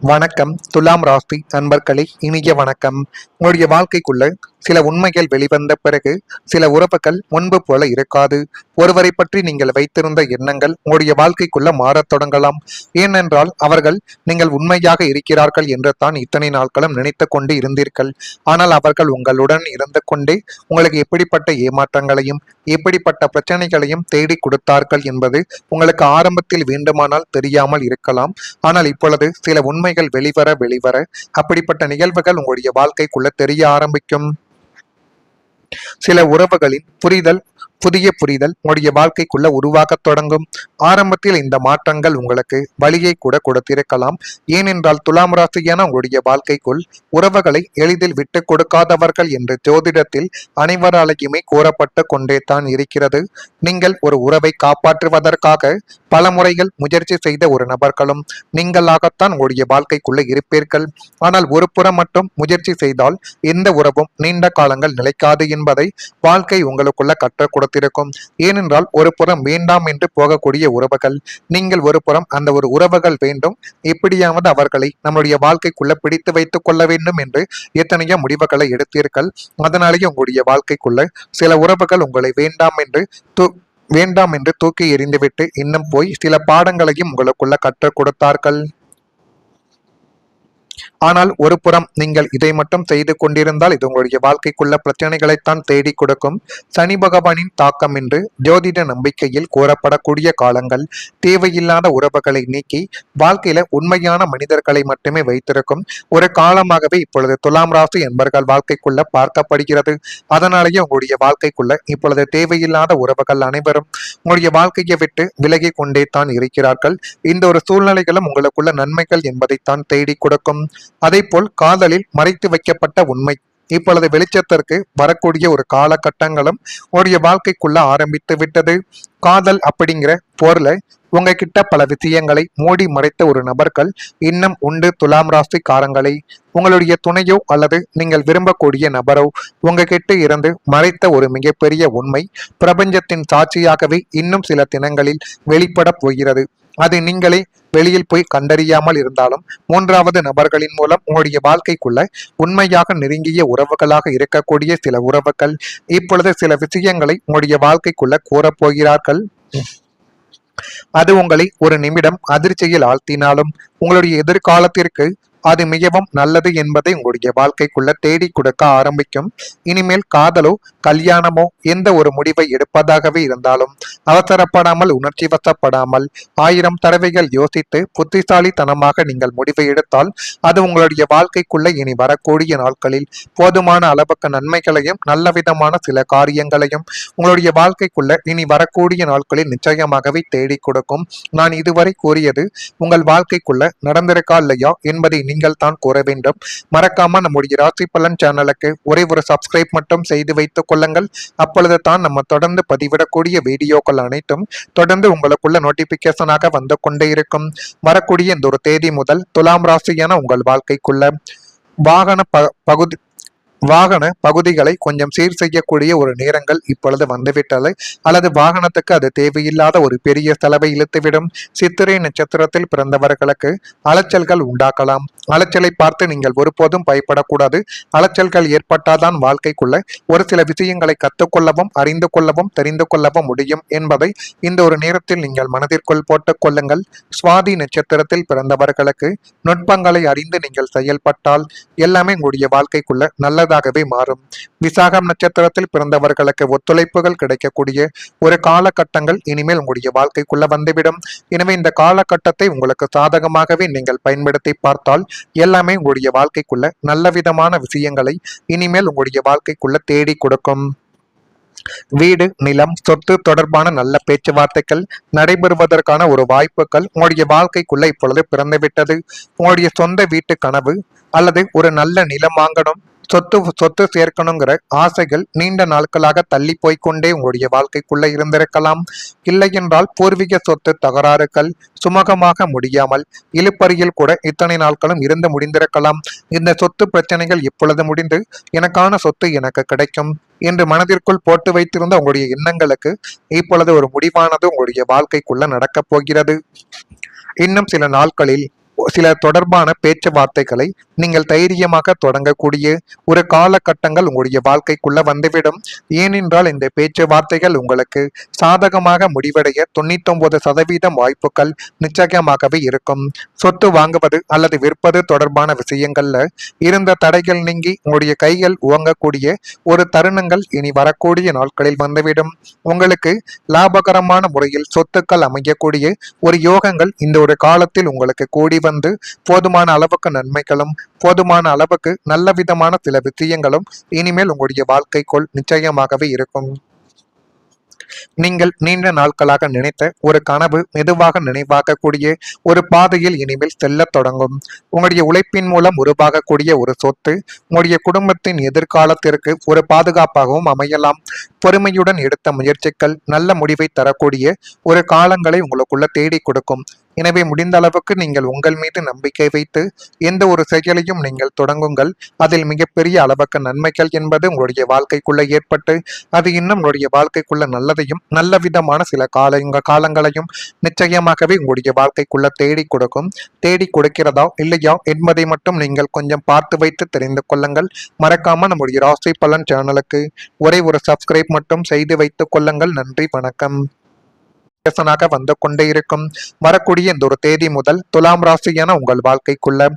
வணக்கம். துலாம் ராசி நண்பர்களே, இனிய வணக்கம். உங்களுடைய வாழ்க்கைக்குள்ள சில உண்மைகள் வெளிவந்த பிறகு சில உறவுகள் முன்பு போல இருக்காது. ஒருவரை பற்றி நீங்கள் வைத்திருந்த எண்ணங்கள் உங்களுடைய வாழ்க்கைக்குள்ள மாறத் தொடங்கலாம். ஏனென்றால் அவர்கள் நீங்கள் உண்மையாக இருக்கிறார்கள் என்று தான் இத்தனை நாட்களும் நினைத்து கொண்டு இருந்தீர்கள். ஆனால் அவர்கள் உங்களுடன் இருந்து கொண்டே உங்களுக்கு எப்படிப்பட்ட ஏமாற்றங்களையும் எப்படிப்பட்ட பிரச்சனைகளையும் தேடி கொடுத்தார்கள் என்பது உங்களுக்கு ஆரம்பத்தில் வேண்டுமானால் தெரியாமல் இருக்கலாம். ஆனால் இப்பொழுது சில உண்மைகள் வெளிவர அப்படிப்பட்ட நிகழ்வுகள் உங்களுடைய வாழ்க்கைக்குள்ள தெரிய ஆரம்பிக்கும். சில உறவுகளின் புதிய புரிதல் உங்களுடைய வாழ்க்கைக்குள்ள உருவாகத் தொடங்கும். ஆரம்பத்தில் இந்த மாற்றங்கள் உங்களுக்கு வழியை கூட கொடுத்திருக்கலாம். ஏனென்றால் துலாம் ராசியான உங்களுடைய வாழ்க்கைக்குள் உறவுகளை எளிதில் விட்டு கொடுக்காதவர்கள் என்று ஜோதிடத்தில் அனைவராலேயுமே கூறப்பட்டு கொண்டே தான் இருக்கிறது. நீங்கள் ஒரு உறவை காப்பாற்றுவதற்காக பல முறைகள் முயற்சி செய்த ஒரு நபர்களும் நீங்களாகத்தான் உங்களுடைய வாழ்க்கைக்குள்ள இருப்பீர்கள். ஆனால் ஒரு புறம் மட்டும் முயற்சி செய்தால் எந்த உறவும் நீண்ட காலங்கள் நிலைக்காது என்பதை வாழ்க்கை உங்களுக்குள்ள கற்றுக் கொடுத்திருக்கும். ஏனென்றால் ஒரு புறம் வேண்டாம் என்று போகக்கூடிய உறவுகள், நீங்கள் ஒரு புறம் அந்த ஒரு உறவுகள் வேண்டும், எப்படியாவது அவர்களை நம்முடைய வாழ்க்கைக்குள்ள பிடித்து வைத்துக் கொள்ள வேண்டும் என்று எத்தனையோ முடிவுகளை எடுத்தீர்கள். அதனாலேயே உங்களுடைய வாழ்க்கைக்குள்ள சில உறவுகள் உங்களை வேண்டாம் என்று தூக்கி எறிந்துவிட்டு இன்னும் போய் சில பாடங்களையும் உங்களுக்குள்ள கற்றுக் கொடுத்தார்கள். ஆனால் ஒரு புறம் நீங்கள் இதை மட்டும் செய்து கொண்டிருந்தால் இது உங்களுடைய வாழ்க்கைக்குள்ள பிரச்சனைகளைத்தான் தேடி கொடுக்கும். சனி பகவானின் தாக்கம் என்று ஜோதிட நம்பிக்கையில் கூறப்படக்கூடிய காலங்கள் தேவையில்லாத உறவுகளை நீக்கி வாழ்க்கையில உண்மையான மனிதர்களை மட்டுமே வைத்திருக்கும் ஒரு காலமாகவே இப்பொழுது துலாம் ராசி என்பர்கள் வாழ்க்கைக்குள்ள பார்க்கப்படுகிறது. அதனாலேயே உங்களுடைய வாழ்க்கைக்குள்ள இப்பொழுது தேவையில்லாத உறவுகள் அனைவரும் உங்களுடைய வாழ்க்கையை விட்டு விலகி கொண்டே தான் இருக்கிறார்கள். இந்த ஒரு சூழ்நிலைகளும் உங்களுக்குள்ள நன்மைகள் என்பதைத்தான் தேடி கொடுக்கும். அதேபோல் காதலில் மறைத்து வைக்கப்பட்ட உண்மை இப்பொழுது வெளிச்சத்திற்கு வரக்கூடிய ஒரு காலகட்டங்களும் உங்களுடைய வாழ்க்கைக்குள்ள ஆரம்பித்து விட்டது. காதல் அப்படிங்கிற போர்ல உங்ககிட்ட பல விஷயங்களை மூடி மறைத்த ஒரு நபர்கள் இன்னும் உண்டு. துலாம் ராசிக்காரங்களை உங்களுடைய துணையோ அல்லது நீங்கள் விரும்பக்கூடிய நபரோ உங்ககிட்ட இருந்து மறைத்த ஒரு மிகப்பெரிய உண்மை பிரபஞ்சத்தின் சாட்சியாகவே இன்னும் சில தினங்களில் வெளிப்பட போகிறது. அது நீங்களே வெளியில் போய் கண்டறியாமல் இருந்தாலும் மூன்றாவது நபர்களின் மூலம் உங்களுடைய வாழ்க்கைக்குள்ள உண்மையாக நெருங்கிய உறவுகளாக இருக்கக்கூடிய சில உறவுகள் இப்பொழுது சில விஷயங்களை உங்களுடைய வாழ்க்கைக்குள்ள கூறப்போகிறார்கள். அது உங்களை ஒரு நிமிடம் அதிர்ச்சியில் ஆழ்த்தினாலும் உங்களுடைய எதிர்காலத்திற்கு அது மிகவும் நல்லது என்பதை உங்களுடைய வாழ்க்கைக்குள்ள தேடி கொடுக்க ஆரம்பிக்கும். இனிமேல் காதலோ கல்யாணமோ எந்த ஒரு முடிவை எடுப்பதாகவே இருந்தாலும் அவசரப்படாமல் உணர்ச்சி வசப்படாமல் 1000 தடவைகள் யோசித்து புத்திசாலித்தனமாக நீங்கள் முடிவை எடுத்தால் அது உங்களுடைய வாழ்க்கைக்குள்ள இனி வரக்கூடிய நாட்களில் போதுமான அளவுக்கு நன்மைகளையும் நல்ல விதமான சில காரியங்களையும் உங்களுடைய வாழ்க்கைக்குள்ள இனி வரக்கூடிய நாட்களில் நிச்சயமாகவே தேடி கொடுக்கும். நான் இதுவரை கூறியது உங்கள் வாழ்க்கைக்குள்ள நடந்திருக்கா இல்லையா என்பதை நீங்கள் தான் கூற வேண்டும். மறக்காம நம்முடைய ராசி பலன் சேனலுக்கு ஒரே ஒரு சப்ஸ்கிரைப் மட்டும் செய்து வைத்துக் கொள்ளுங்கள். அப்பொழுது தான் நம்ம தொடர்ந்து பதிவிடக்கூடிய வீடியோக்கள் அனைத்தும் தொடர்ந்து உங்களுக்குள்ள நோட்டிபிகேஷனாக வந்து கொண்டே இருக்கும். வரக்கூடிய இந்த ஒரு தேதி முதல் துலாம் ராசியான உங்கள் வாழ்க்கைக்குள்ள வாகன பகுதிகளை கொஞ்சம் சீர் செய்யக்கூடிய ஒரு நேரங்கள் இப்பொழுது வந்துவிட்டது. அல்லது வாகனத்துக்கு அது தேவையில்லாத ஒரு பெரிய செலவை இழுத்துவிடும். சித்திரை நட்சத்திரத்தில் பிறந்தவர்களுக்கு அலைச்சல்கள் உண்டாக்கலாம். அலைச்சலை பார்த்து நீங்கள் ஒருபோதும் பயப்படக்கூடாது. அலைச்சல்கள் ஏற்பட்டால்தான் வாழ்க்கைக்குள்ள ஒரு சில விஷயங்களை கற்றுக்கொள்ளவும் அறிந்து கொள்ளவும் தெரிந்து கொள்ளவும் முடியும் என்பதை இந்த ஒரு நேரத்தில் நீங்கள் மனதிற்குள் போட்டுக் கொள்ளுங்கள். சுவாதி நட்சத்திரத்தில் பிறந்தவர்களுக்கு நுட்பங்களை அறிந்து நீங்கள் செயல்பட்டால் எல்லாமே உங்களுடைய வாழ்க்கைக்குள்ள நல்லதாகவே மாறும். விசாகம் நட்சத்திரத்தில் பிறந்தவர்களுக்கு ஒத்துழைப்புகள் கிடைக்கக்கூடிய ஒரு காலகட்டங்கள் இனிமேல் உங்களுடைய வாழ்க்கைக்குள்ள வந்துவிடும். எனவே இந்த காலகட்டத்தை உங்களுக்கு சாதகமாகவே நீங்கள் பயன்படுத்தி பார்த்தால் எல்லாமே உங்களுடைய வாழ்க்கைக்குள்ள நல்ல விதமான விஷயங்களை இனிமேல் உங்களுடைய வாழ்க்கைக்குள்ள தேடி கொடுக்கும். வீடு நிலம் சொத்து தொடர்பான நல்ல பேச்சுவார்த்தைகள் நடைபெறுவதற்கான ஒரு வாய்ப்புகள் உங்களுடைய வாழ்க்கைக்குள்ள இப்பொழுது பிறந்துவிட்டது. உங்களுடைய சொந்த வீட்டு கனவு அல்லது ஒரு நல்ல நிலம் வாங்கணும், சொத்து சேர்க்கணுங்கிற ஆசைகள் நீண்ட நாட்களாக தள்ளி போய்கொண்டே உங்களுடைய வாழ்க்கைக்குள்ள இருந்திருக்கலாம். இல்லை என்றால் பூர்வீக சொத்து தகராறுகள் சுமூகமாக முடியாமல் இழுப்பறியில் கூட இத்தனை நாட்களும் இருந்து முடிந்திருக்கலாம். இந்த சொத்து பிரச்சனைகள் இப்பொழுது முடிந்து எனக்கான சொத்து எனக்கு கிடைக்கும் என்று மனதிற்குள் போட்டு வைத்திருந்த உங்களுடைய எண்ணங்களுக்கு இப்பொழுது ஒரு முடிவானது உங்களுடைய வாழ்க்கைக்குள்ள நடக்கப் போகிறது. இன்னும் சில நாட்களில் சில தொடர்பான பேச்சுவார்த்தைகளை நீங்கள் தைரியமாக தொடங்கக்கூடிய ஒரு காலகட்டங்கள் உங்களுடைய வாழ்க்கைக்குள்ள வந்துவிடும். ஏனென்றால் இந்த பேச்சுவார்த்தைகள் உங்களுக்கு சாதகமாக முடிவடைய 99% வாய்ப்புகள் நிச்சயமாகவே இருக்கும். சொத்து வாங்குவது அல்லது விற்பது தொடர்பான விஷயங்கள்ல இருந்த தடைகள் நீங்கி உங்களுடைய கைகள் உவங்கக்கூடிய ஒரு தருணங்கள் இனி வரக்கூடிய நாட்களில் வந்துவிடும். உங்களுக்கு லாபகரமான முறையில் சொத்துக்கள் அமையக்கூடிய ஒரு யோகங்கள் இந்த ஒரு காலத்தில் உங்களுக்கு கூடி வந்து போதுமான அளவுக்கு நன்மைகளும் போதுமான அளவுக்கு நல்ல விதமான சில விஷயங்களும் இனிமேல் உங்களுடைய வாழ்க்கைக்குள் நிச்சயமாகவே இருக்கும். நீங்கள் நீண்ட நாட்களாக நினைத்த ஒரு கனவு மெதுவாக நினைவாகக்கூடிய ஒரு பாதையில் இனிமேல் செல்லத் தொடங்கும். உங்களுடைய உழைப்பின் மூலம் உருவாகக்கூடிய ஒரு சொத்து உங்களுடைய குடும்பத்தின் எதிர்காலத்திற்கு ஒரு பாதுகாப்பாகவும் அமையலாம். பொறுமையுடன் எடுத்த முயற்சிகள் நல்ல முடிவை தரக்கூடிய ஒரு காலங்களை உங்களுக்குள்ள தேடி கொடுக்கும். எனவே முடிந்த அளவுக்கு நீங்கள் உங்கள் மீது நம்பிக்கை வைத்து எந்த ஒரு செயலையும் நீங்கள் தொடங்குங்கள். அதில் மிகப்பெரிய அளவுக்கு நன்மைகள் என்பது உங்களுடைய வாழ்க்கைக்குள்ள ஏற்பட்டு அது இன்னும் உங்களுடைய வாழ்க்கைக்குள்ள நல்லதையும் நல்ல விதமான சில காலங்களையும் நிச்சயமாகவே உங்களுடைய வாழ்க்கைக்குள்ள தேடி கொடுக்கும். தேடி கொடுக்கிறதா இல்லையா என்பதை மட்டும் நீங்கள் கொஞ்சம் பார்த்து வைத்து தெரிந்து கொள்ளுங்கள். மறக்காம நம்முடைய ராசி பலன் சேனலுக்கு ஒரே ஒரு சப்ஸ்கிரைப் மட்டும் செய்து வைத்துக் கொள்ளுங்கள். நன்றி, வணக்கம். வந்து கொண்டே இருக்கும் வரக்கூடிய இந்த ஒரு தேதி முதல் துலாம் ராசியான உங்கள் வாழ்க்கைக்குள்ள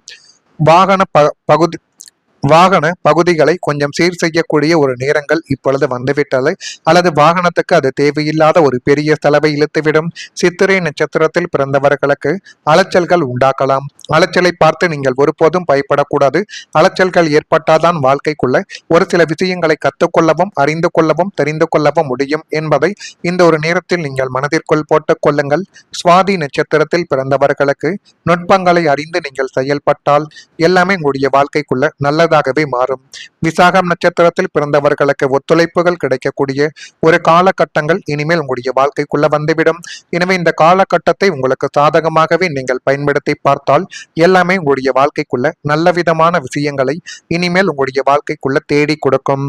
வாகன பகுதிகளை கொஞ்சம் சீர் செய்யக்கூடிய ஒரு நேரங்கள் இப்பொழுது வந்துவிட்டது. அல்லது வாகனத்துக்கு அது தேவையில்லாத ஒரு பெரிய செலவை இழுத்துவிடும். சித்திரை நட்சத்திரத்தில் பிறந்தவர்களுக்கு அலைச்சல்கள் உண்டாக்கலாம். அலைச்சலை பார்த்து நீங்கள் ஒருபோதும் பயப்படக்கூடாது. அலைச்சல்கள் ஏற்பட்டால்தான் வாழ்க்கைக்குள்ள ஒரு சில விஷயங்களை கற்றுக்கொள்ளவும் அறிந்து கொள்ளவும் தெரிந்து கொள்ளவும் முடியும் என்பதை இந்த ஒரு நேரத்தில் நீங்கள் மனதிற்குள் போட்டுக் கொள்ளுங்கள். சுவாதி நட்சத்திரத்தில் பிறந்தவர்களுக்கு நுட்பங்களை அறிந்து நீங்கள் செயல்பட்டால் எல்லாமே உங்களுடைய வாழ்க்கைக்குள்ள நல்லதாகவே மாறும். விசாகம் நட்சத்திரத்தில் பிறந்தவர்களுக்கு ஒத்துழைப்புகள் கிடைக்கக்கூடிய ஒரு காலகட்டங்கள் இனிமேல் உங்களுடைய வாழ்க்கைக்குள்ள வந்துவிடும். எனவே இந்த காலகட்டத்தை உங்களுக்கு சாதகமாகவே நீங்கள் பயன்படுத்தி பார்த்தால் எல்லாமே உங்களுடைய வாழ்க்கைக்குள்ள நல்ல விதமான விஷயங்களை இனிமேல் உங்களுடைய வாழ்க்கைக்குள்ள தேடி கொடுக்கும்.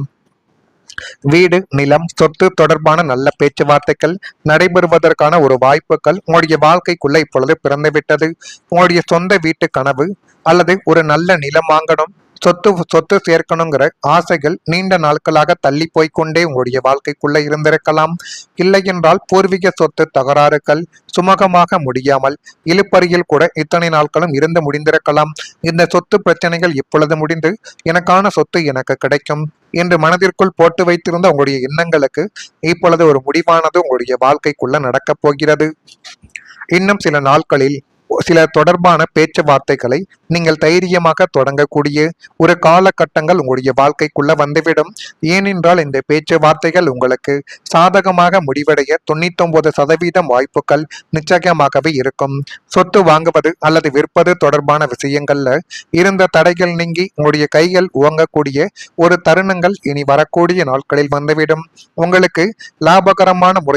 வீடு, நிலம், சொத்து தொடர்பான நல்ல பேச்சுவார்த்தைகள் நடைபெறுவதற்கான ஒரு வாய்ப்புகள் உங்களுடைய வாழ்க்கைக்குள்ள இப்பொழுது பிறந்துவிட்டது. உங்களுடைய சொந்த வீட்டு கனவு அல்லது ஒரு நல்ல நிலம் வாங்கணும், சொத்து சேர்க்கணுங்கிற ஆசைகள் நீண்ட நாட்களாக தள்ளி போய்கொண்டே உங்களுடைய வாழ்க்கைக்குள்ள இருந்திருக்கலாம். இல்லை என்றால் பூர்வீக சொத்து தகராறுகள் சுமூகமாக முடியாமல் இழுப்பறியில் கூட இத்தனை நாட்களும் இருந்து முடிந்திருக்கலாம். இந்த சொத்து பிரச்சனைகள் இப்பொழுது முடிந்து எனக்கான சொத்து எனக்கு கிடைக்கும் என்று மனதிற்குள் போட்டு வைத்திருந்த உங்களுடைய எண்ணங்களுக்கு இப்பொழுது ஒரு முடிவானது உங்களுடைய வாழ்க்கைக்குள்ள நடக்கப் போகிறது. இன்னும் சில நாட்களில் சில தொடர்பான பேச்சுவார்த்தைகளை நீங்கள் தைரியமாக தொடங்கக்கூடிய ஒரு காலகட்டங்கள் உங்களுடைய வாழ்க்கைக்குள்ள வந்துவிடும். ஏனென்றால் இந்த பேச்சுவார்த்தைகள் உங்களுக்கு சாதகமாக முடிவடைய 99% வாய்ப்புகள் நிச்சயமாகவே இருக்கும். சொத்து வாங்குவது அல்லது விற்பது தொடர்பான விஷயங்கள்ல இருந்த தடைகள் நீங்கி உங்களுடைய கைகள் உவங்கக்கூடிய ஒரு தருணங்கள் இனி வரக்கூடிய நாட்களில் வந்துவிடும். உங்களுக்கு லாபகரமான முறை